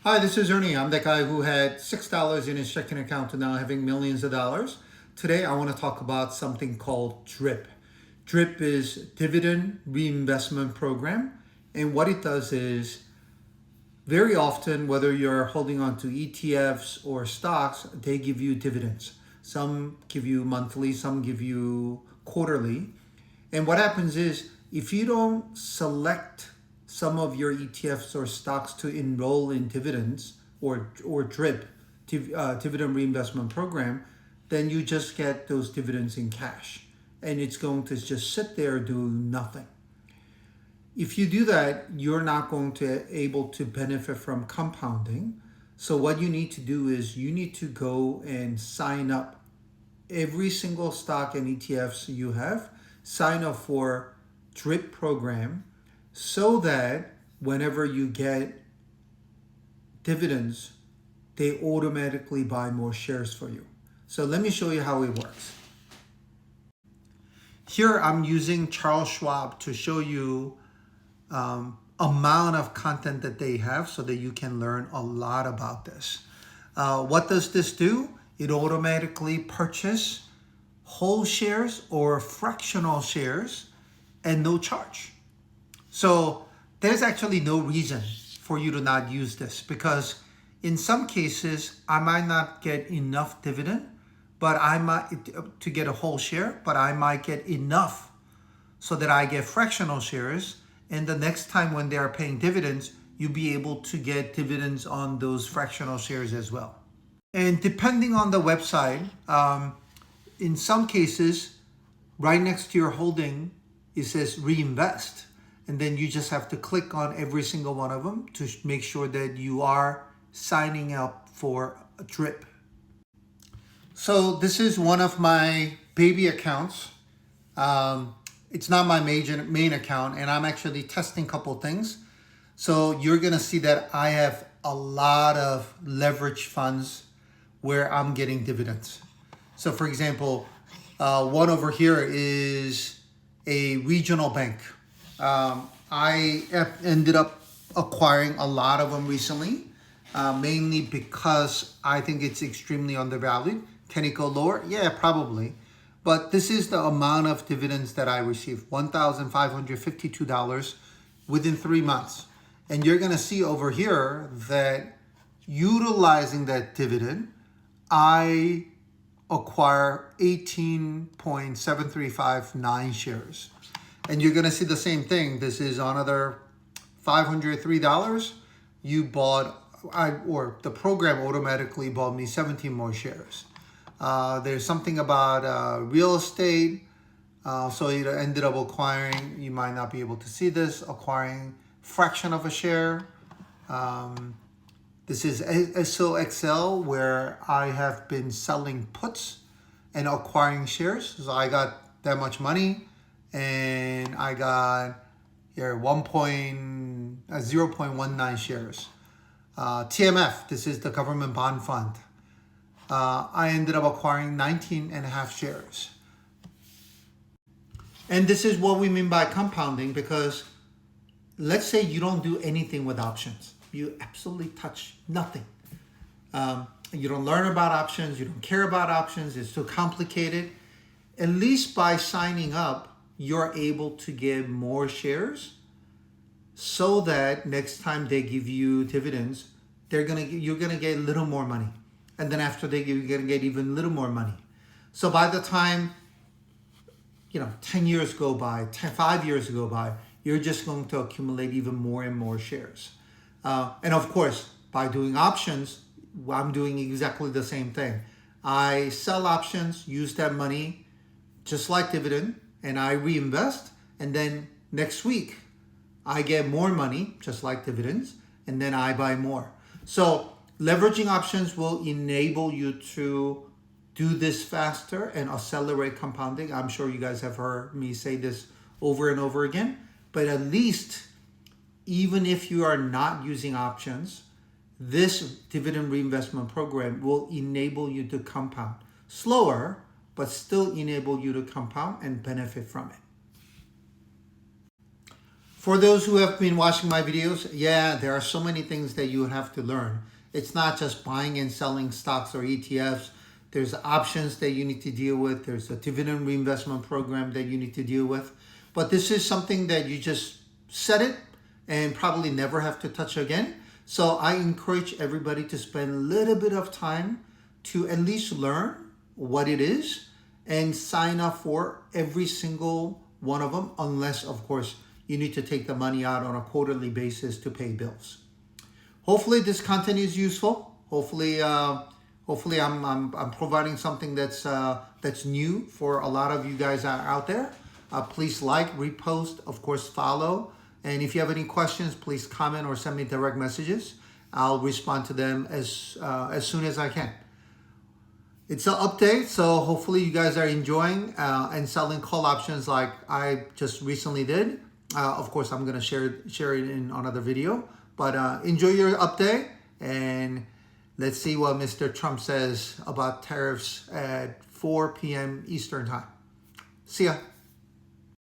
Hi, this is Ernie. I'm that guy who had $6 in his checking account to now having millions of dollars. Today, I want to talk about something called DRiP. DRiP is Dividend Reinvestment Program. And what it does is very often, whether you're holding on to ETFs or stocks, they give you dividends. Some give you monthly, some give you quarterly. And what happens is if you don't select some of your ETFs or stocks to enroll in dividends or DRiP, dividend reinvestment program, then you just get those dividends in cash. And it's going to just sit there doing nothing. If you do that, you're not going to able to benefit from compounding. So what you need to do is you need to go and sign up every single stock and ETFs you have, sign up for DRiP program so that whenever you get dividends, they automatically buy more shares for you. So let me show you how it works. Here I'm using Charles Schwab to show you amount of content that they have so that you can learn a lot about this. What does this do? It automatically purchases whole shares or fractional shares and no charge. So there's actually no reason for you to not use this, because in some cases I might not get enough dividend, but I might to get a whole share, but I might get enough so that I get fractional shares. And the next time when they are paying dividends, you'll be able to get dividends on those fractional shares as well. And depending on the website, in some cases, right next to your holding, it says reinvest. And then you just have to click on every single one of them to make sure that you are signing up for a DRiP. So this is one of my baby accounts. It's not my main account, and I'm actually testing a couple things. So you're gonna see that I have a lot of leverage funds where I'm getting dividends. So for example, one over here is a regional bank. I ended up acquiring a lot of them recently, mainly because I think it's extremely undervalued. Can it go lower? Yeah, probably. But this is the amount of dividends that I received, $1,552 within 3 months. And you're gonna see over here that utilizing that dividend, I acquire 18.7359 shares. And you're gonna see the same thing. This is another $503. You bought, or the program automatically bought me 17 more shares. There's something about real estate. So it ended up acquiring, you might not be able to see this, acquiring fraction of a share. This is SOXL, where I have been selling puts and acquiring shares. So I got that much money, and I got here 0.19 shares. TMF, this is the government bond fund. I ended up acquiring 19.5 shares. And this is what we mean by compounding, because let's say you don't do anything with options. You absolutely touch nothing. You don't learn about options. You don't care about options. It's too complicated. At least by signing up, you're able to get more shares so that next time they give you dividends, you're gonna get a little more money. And then after they give, you're gonna get even a little more money. So by the time 10 years go by, 5 years go by, you're just going to accumulate even more and more shares. And of course, by doing options, I'm doing exactly the same thing. I sell options, use that money just like dividend, and I reinvest. And then next week, I get more money, just like dividends, and then I buy more. So leveraging options will enable you to do this faster and accelerate compounding. I'm sure you guys have heard me say this over and over again, but at least even if you are not using options, this dividend reinvestment program will enable you to compound slower, but still enable you to compound and benefit from it. For those who have been watching my videos, yeah, there are so many things that you have to learn. It's not just buying and selling stocks or ETFs. There's options that you need to deal with. There's a dividend reinvestment program that you need to deal with. But this is something that you just set it and probably never have to touch again. So I encourage everybody to spend a little bit of time to at least learn what it is and sign up for every single one of them, unless, of course, you need to take the money out on a quarterly basis to pay bills. Hopefully this content is useful. Hopefully I'm providing something that's new for a lot of you guys out there. Please like, repost, of course, follow. And if you have any questions, please comment or send me direct messages. I'll respond to them as soon as I can. It's an update, so hopefully you guys are enjoying and selling call options like I just recently did. Of course, I'm going to share it in another video. But enjoy your update, and let's see what Mr. Trump says about tariffs at 4 p.m. Eastern time. See ya.